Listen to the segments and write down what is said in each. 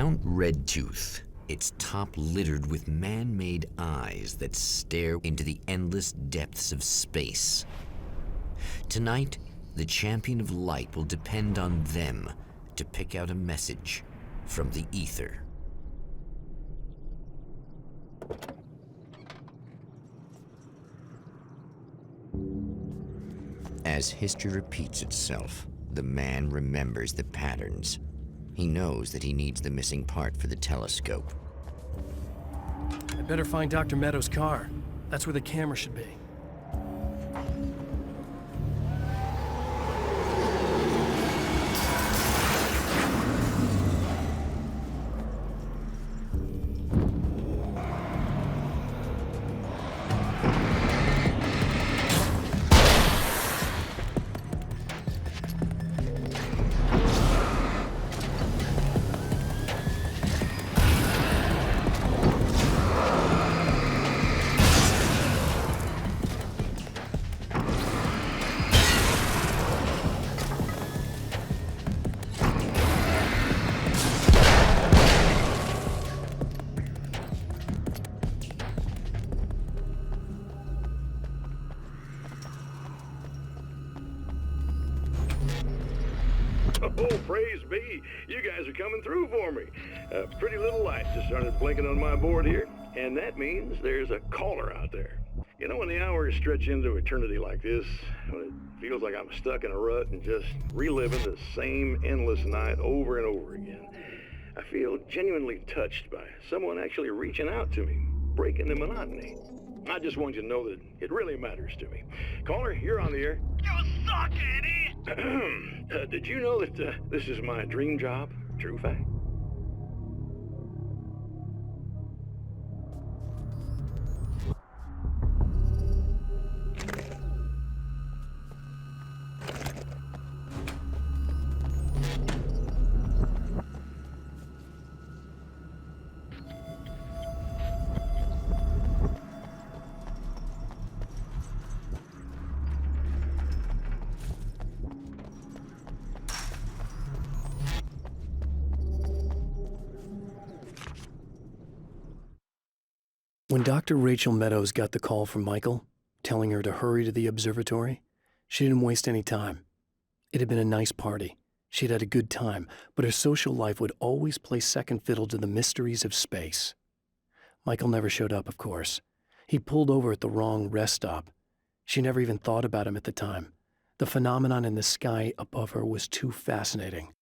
Mount Redtooth, its top littered with man-made eyes that stare into the endless depths of space. Tonight, the champion of light will depend on them to pick out a message from the ether. As history repeats itself, the man remembers the patterns. He knows that he needs the missing part for the telescope. I better find Dr. Meadows' car. That's where the camera should be. Oh, praise be. You guys are coming through for me. A pretty little light just started blinking on my board here, and that means there's a caller out there. You know, when the hours stretch into eternity like this, when it feels like I'm stuck in a rut and just reliving the same endless night over and over again, I feel genuinely touched by someone actually reaching out to me, breaking the monotony. I just want you to know that it really matters to me. Caller, you're on the air. You suck, idiot! Did you know that this is my dream job? True fact. When Dr. Rachel Meadows got the call from Michael, telling her to hurry to the observatory, she didn't waste any time. It had been a nice party. She'd had a good time, but her social life would always play second fiddle to the mysteries of space. Michael never showed up, of course. He pulled over at the wrong rest stop. She never even thought about him at the time. The phenomenon in the sky above her was too fascinating.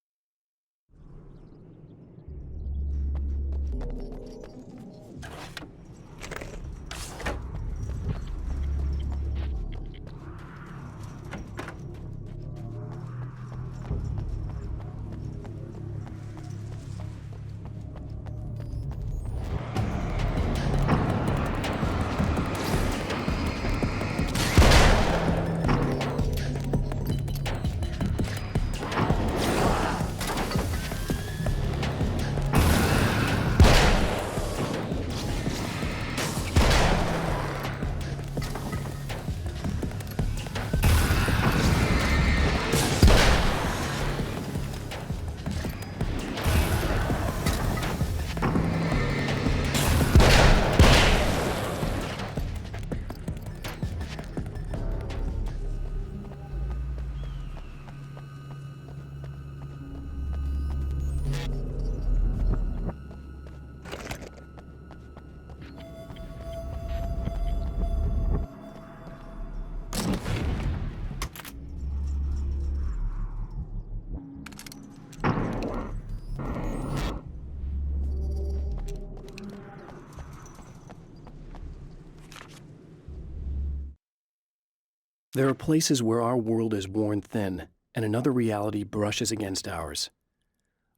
There are places where our world is worn thin and another reality brushes against ours.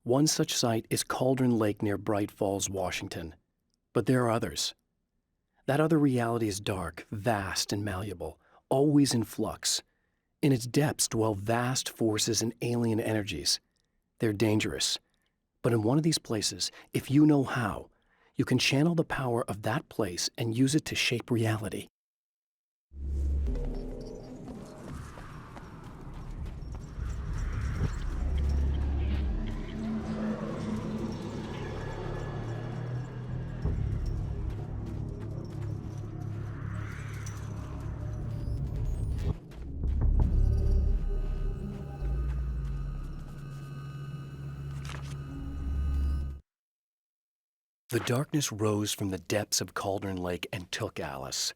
One such site is Cauldron Lake near Bright Falls, Washington. But there are others. That other reality is dark, vast, and malleable, always in flux. In its depths dwell vast forces and alien energies. They're dangerous. But in one of these places, if you know how, you can channel the power of that place and use it to shape reality. The darkness rose from the depths of Cauldron Lake and took Alice.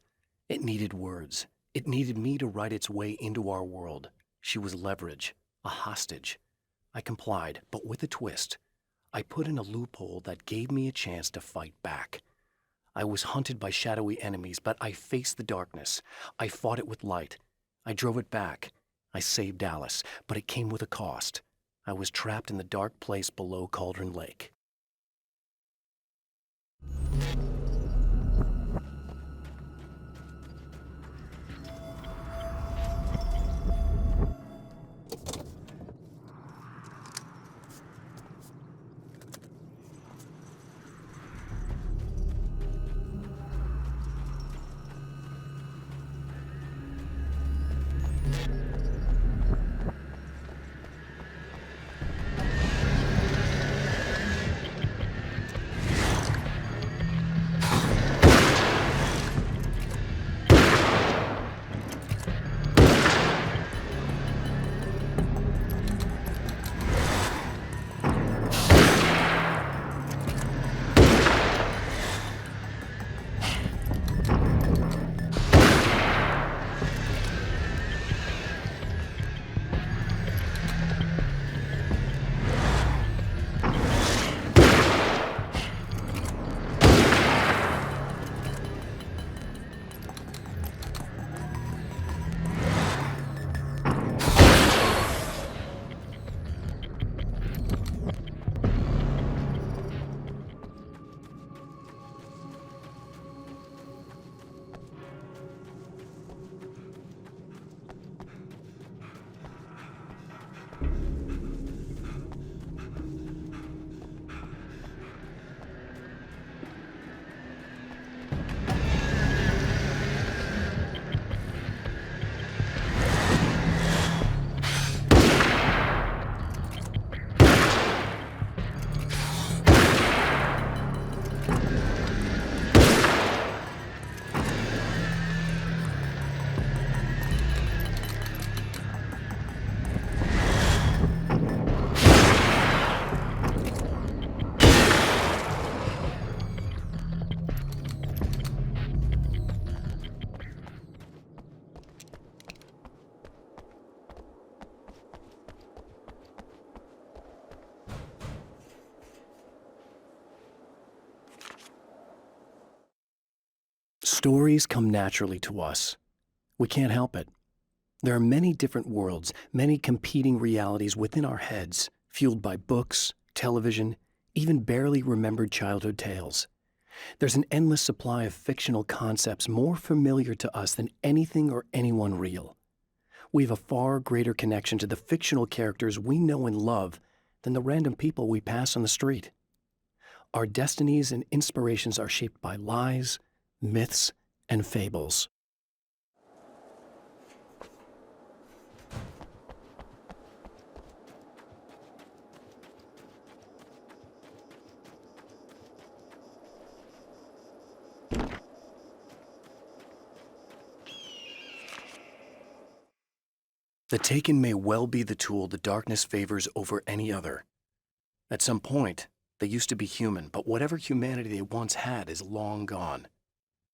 It needed words. It needed me to write its way into our world. She was leverage, a hostage. I complied, but with a twist. I put in a loophole that gave me a chance to fight back. I was hunted by shadowy enemies, but I faced the darkness. I fought it with light. I drove it back. I saved Alice, but it came with a cost. I was trapped in the dark place below Cauldron Lake. Stories come naturally to us. We can't help it. There are many different worlds, many competing realities within our heads, fueled by books, television, even barely remembered childhood tales. There's an endless supply of fictional concepts more familiar to us than anything or anyone real. We have a far greater connection to the fictional characters we know and love than the random people we pass on the street. Our destinies and inspirations are shaped by lies, myths, and fables. The Taken may well be the tool the darkness favors over any other. At some point, they used to be human, but whatever humanity they once had is long gone.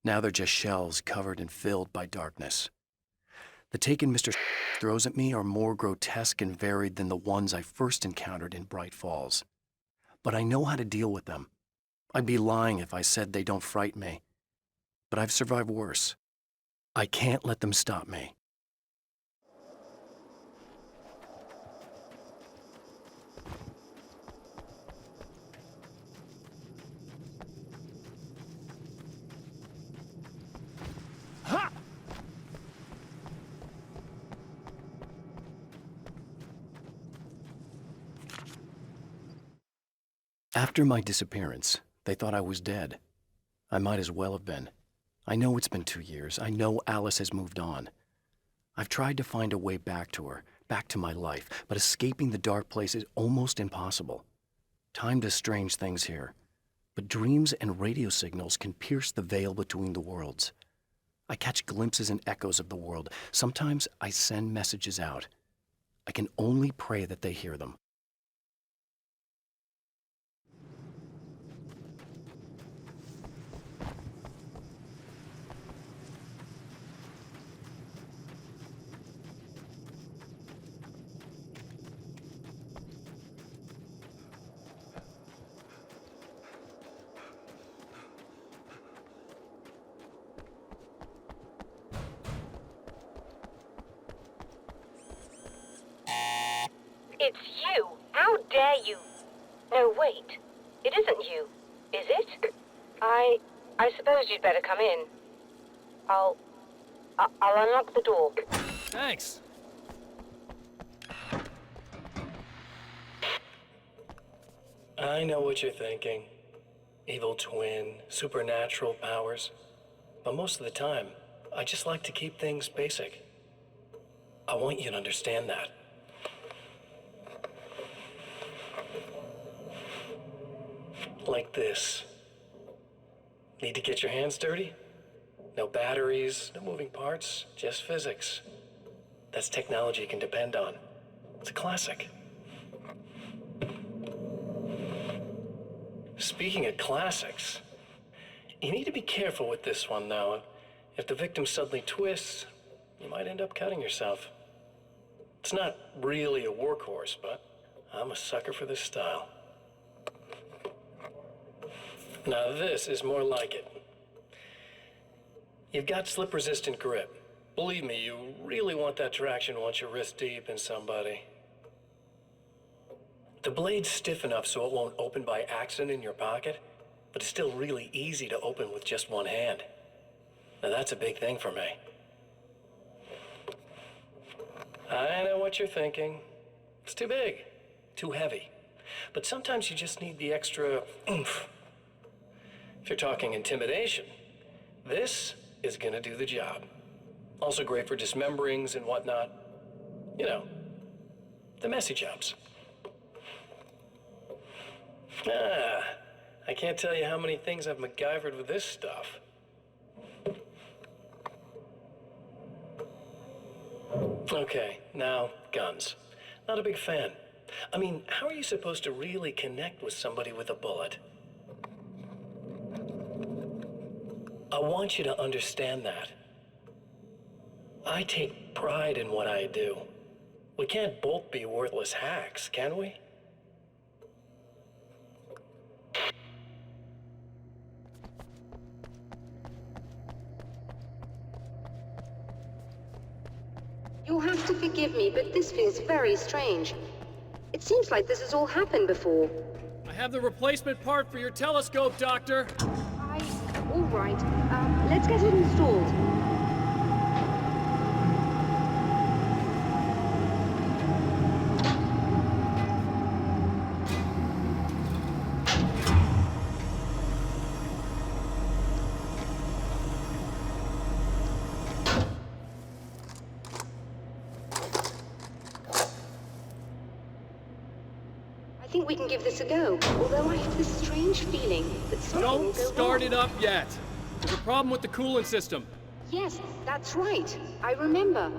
Now they're just shells covered and filled by darkness. The Taken Mr. throws at me are more grotesque and varied than the ones I first encountered in Bright Falls. But I know how to deal with them. I'd be lying if I said they don't frighten me. But I've survived worse. I can't let them stop me. After my disappearance, they thought I was dead. I might as well have been. I know it's been 2 years. I know Alice has moved on. I've tried to find a way back to her, back to my life, but escaping the dark place is almost impossible. Time does strange things here, but dreams and radio signals can pierce the veil between the worlds. I catch glimpses and echoes of the world. Sometimes I send messages out. I can only pray that they hear them. It's you! How dare you! No, wait. It isn't you, is it? I suppose you'd better come in. I'll unlock the door. Thanks. I know what you're thinking. Evil twin, supernatural powers. But most of the time, I just like to keep things basic. I want you to understand that. Like this. Need to get your hands dirty? No batteries, no moving parts, just physics. That's technology you can depend on. It's a classic. Speaking of classics, you need to be careful with this one, though. If the victim suddenly twists, you might end up cutting yourself. It's not really a workhorse, but I'm a sucker for this style. Now this is more like it. You've got slip-resistant grip. Believe me, you really want that traction once you're wrist deep in somebody. The blade's stiff enough so it won't open by accident in your pocket, but it's still really easy to open with just one hand. Now that's a big thing for me. I know what you're thinking. It's too big, too heavy. But sometimes you just need the extra oomph. If you're talking intimidation, this is gonna do the job. Also great for dismemberings and whatnot. You know, the messy jobs. I can't tell you how many things I've MacGyvered with this stuff. Okay, now, guns. Not a big fan. I mean, how are you supposed to really connect with somebody with a bullet? I want you to understand that. I take pride in what I do. We can't both be worthless hacks, can we? You'll have to forgive me, but this feels very strange. It seems like this has all happened before. I have the replacement part for your telescope, Doctor. All right. Let's get it installed. I think we can give this a go, although I have this strange feeling that something will Don't go start wrong. it up yet. There's a problem with the coolant system. Yes, that's right. I remember.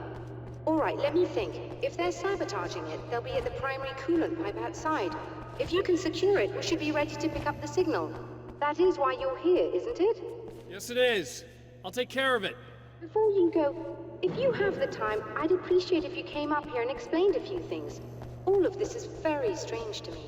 All right, let me think. If they're sabotaging it, they'll be at the primary coolant pipe outside. If you can secure it, we should be ready to pick up the signal. That is why you're here, isn't it? Yes, it is. I'll take care of it. Before you go, if you have the time, I'd appreciate if you came up here and explained a few things. All of this is very strange to me.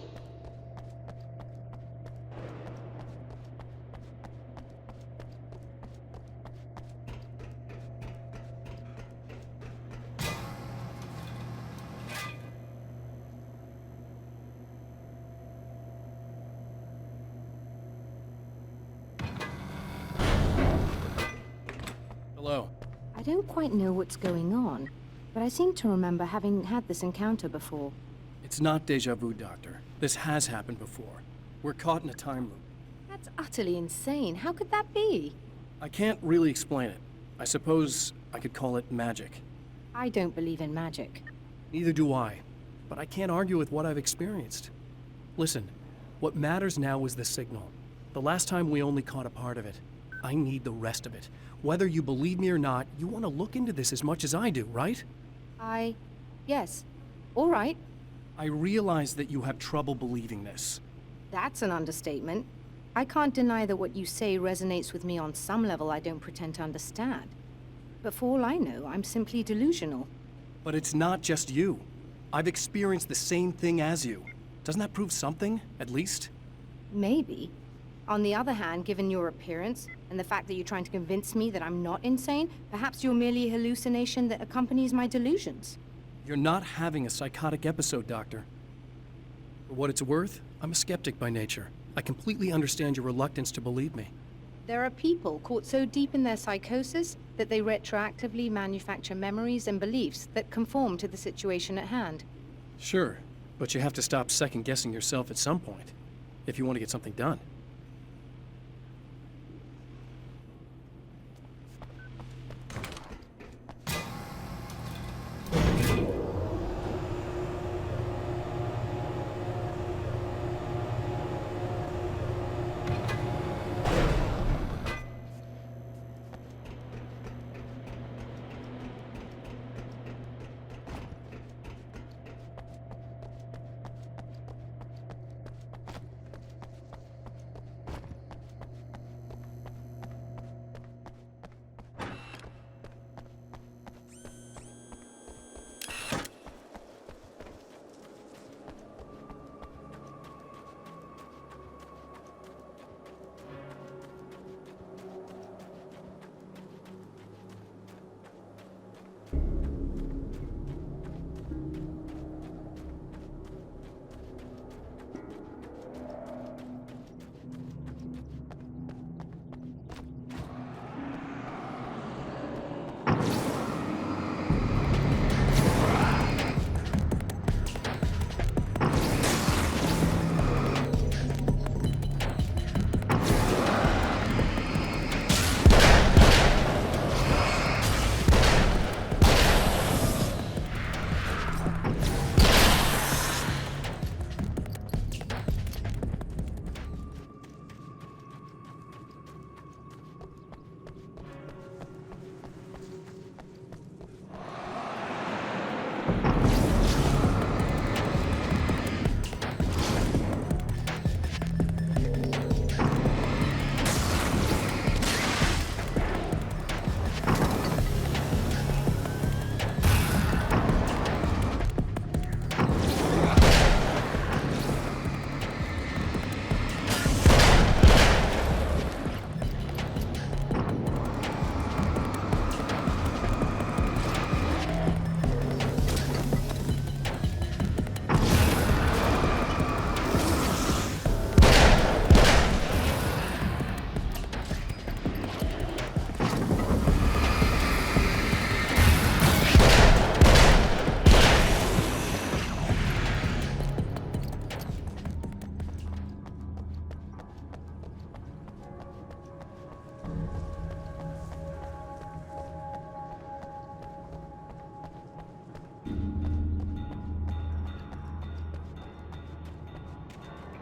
Hello. I don't quite know what's going on, but I seem to remember having had this encounter before. It's not déjà vu, Doctor. This has happened before. We're caught in a time loop. That's utterly insane. How could that be? I can't really explain it. I suppose I could call it magic. I don't believe in magic. Neither do I, but I can't argue with what I've experienced. Listen, what matters now is the signal. The last time we only caught a part of it. I need the rest of it. Whether you believe me or not, you want to look into this as much as I do, right? Yes. All right. I realize that you have trouble believing this. That's an understatement. I can't deny that what you say resonates with me on some level I don't pretend to understand. But for all I know, I'm simply delusional. But it's not just you. I've experienced the same thing as you. Doesn't that prove something, at least? Maybe. On the other hand, given your appearance, and the fact that you're trying to convince me that I'm not insane, perhaps you're merely a hallucination that accompanies my delusions. You're not having a psychotic episode, Doctor. For what it's worth, I'm a skeptic by nature. I completely understand your reluctance to believe me. There are people caught so deep in their psychosis that they retroactively manufacture memories and beliefs that conform to the situation at hand. Sure, but you have to stop second-guessing yourself at some point, if you want to get something done.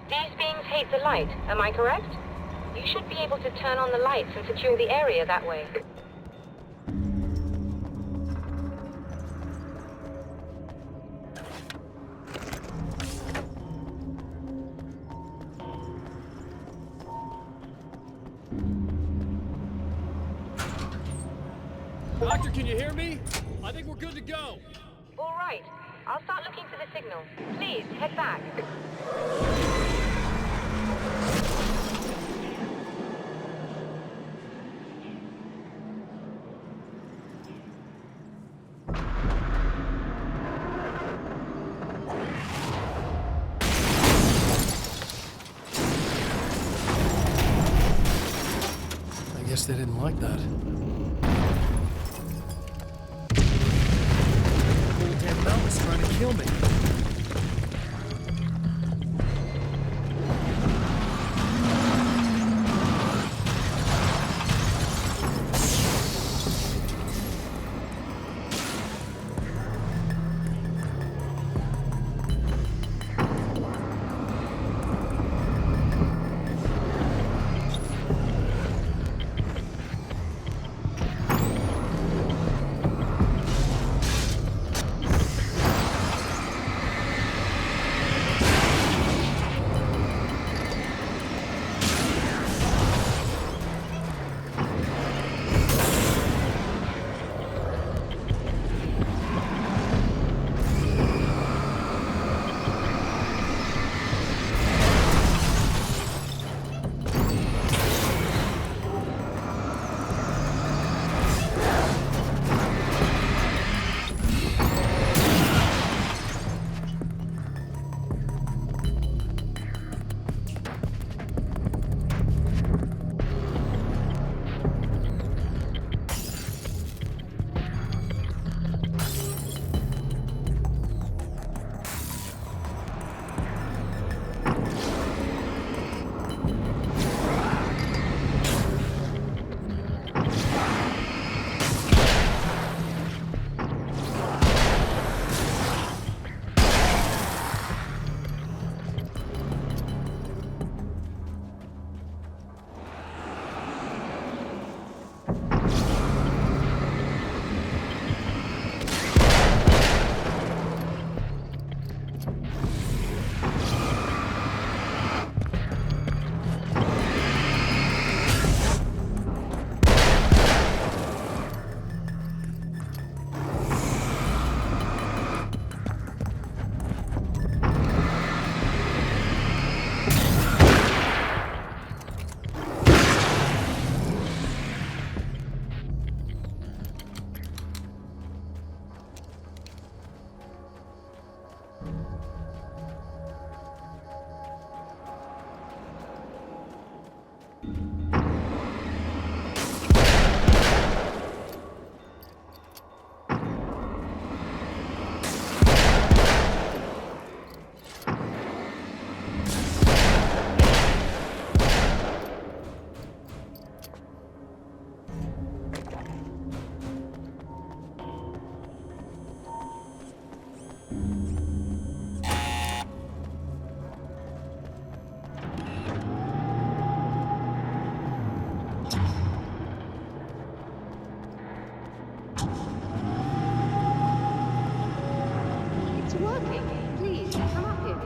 These beings hate the light, am I correct? You should be able to turn on the lights and secure the area that way. Doctor, can you hear me? I think we're good to go. All right. I'll start looking for the signal. Please, head back. I guess they didn't like that. Damn mountain's trying to kill me. It's working. Please, come up here.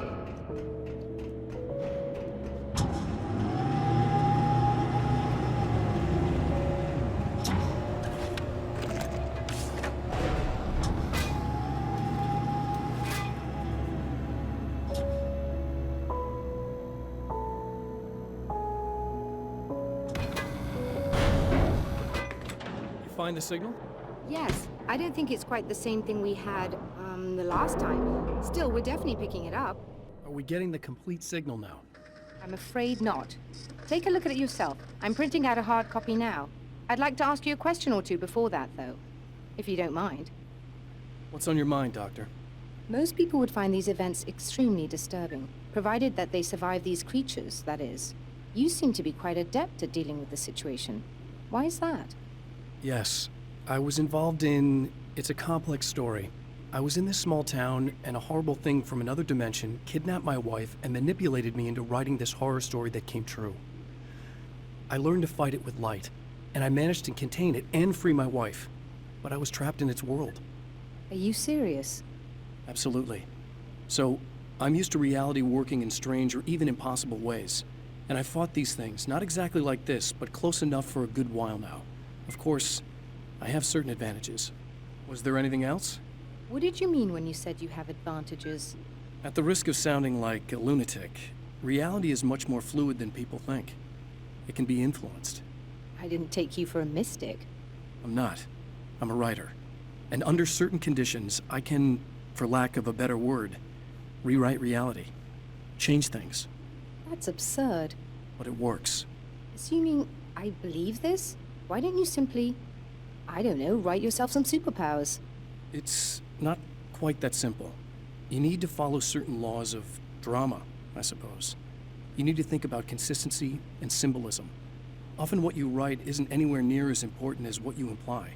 Find the signal? Yes, I don't think it's quite the same thing we had, the last time. Still, we're definitely picking it up. Are we getting the complete signal now? I'm afraid not. Take a look at it yourself. I'm printing out a hard copy now. I'd like to ask you a question or two before that, though, if you don't mind. What's on your mind, Doctor? Most people would find these events extremely disturbing, provided that they survive these creatures, that is. You seem to be quite adept at dealing with the situation. Why is that? Yes. I was involved in... It's a complex story. I was in this small town, and a horrible thing from another dimension kidnapped my wife and manipulated me into writing this horror story that came true. I learned to fight it with light, and I managed to contain it and free my wife. But I was trapped in its world. Are you serious? Absolutely. So, I'm used to reality working in strange or even impossible ways. And I fought these things, not exactly like this, but close enough for a good while now. Of course, I have certain advantages. Was there anything else? What did you mean when you said you have advantages? At the risk of sounding like a lunatic, reality is much more fluid than people think. It can be influenced. I didn't take you for a mystic. I'm not. I'm a writer. And under certain conditions, I can, for lack of a better word, rewrite reality. Change things. That's absurd. But it works. Assuming I believe this, why don't you simply, I don't know, write yourself some superpowers? It's not quite that simple. You need to follow certain laws of drama, I suppose. You need to think about consistency and symbolism. Often what you write isn't anywhere near as important as what you imply.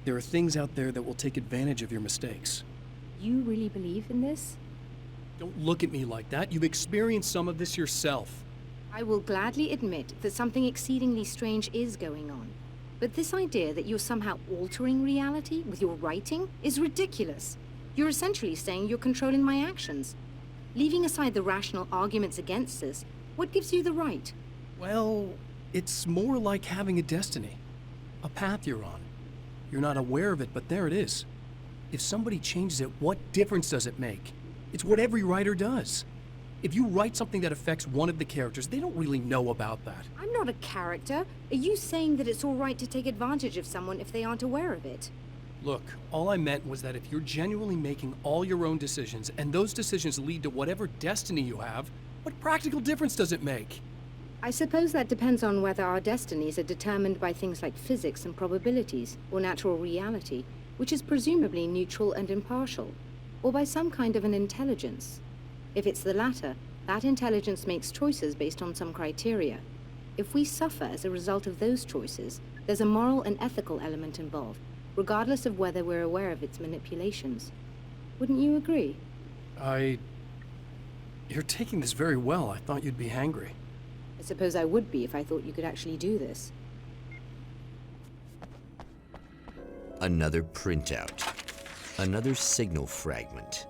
There are things out there that will take advantage of your mistakes. You really believe in this? Don't look at me like that. You've experienced some of this yourself. I will gladly admit that something exceedingly strange is going on. But this idea that you're somehow altering reality with your writing is ridiculous. You're essentially saying you're controlling my actions. Leaving aside the rational arguments against this, what gives you the right? Well, it's more like having a destiny. A path you're on. You're not aware of it, but there it is. If somebody changes it, what difference does it make? It's what every writer does. If you write something that affects one of the characters, they don't really know about that. I'm not a character. Are you saying that it's all right to take advantage of someone if they aren't aware of it? Look, all I meant was that if you're genuinely making all your own decisions, and those decisions lead to whatever destiny you have, what practical difference does it make? I suppose that depends on whether our destinies are determined by things like physics and probabilities, or natural reality, which is presumably neutral and impartial, or by some kind of an intelligence. If it's the latter, that intelligence makes choices based on some criteria. If we suffer as a result of those choices, there's a moral and ethical element involved, regardless of whether we're aware of its manipulations. Wouldn't you agree? You're taking this very well. I thought you'd be hangry. I suppose I would be if I thought you could actually do this. Another printout. Another signal fragment.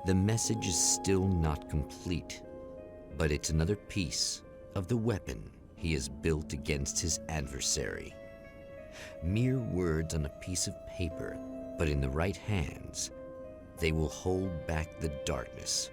The message is still not complete, but it's another piece of the weapon he has built against his adversary. Mere words on a piece of paper, but in the right hands, they will hold back the darkness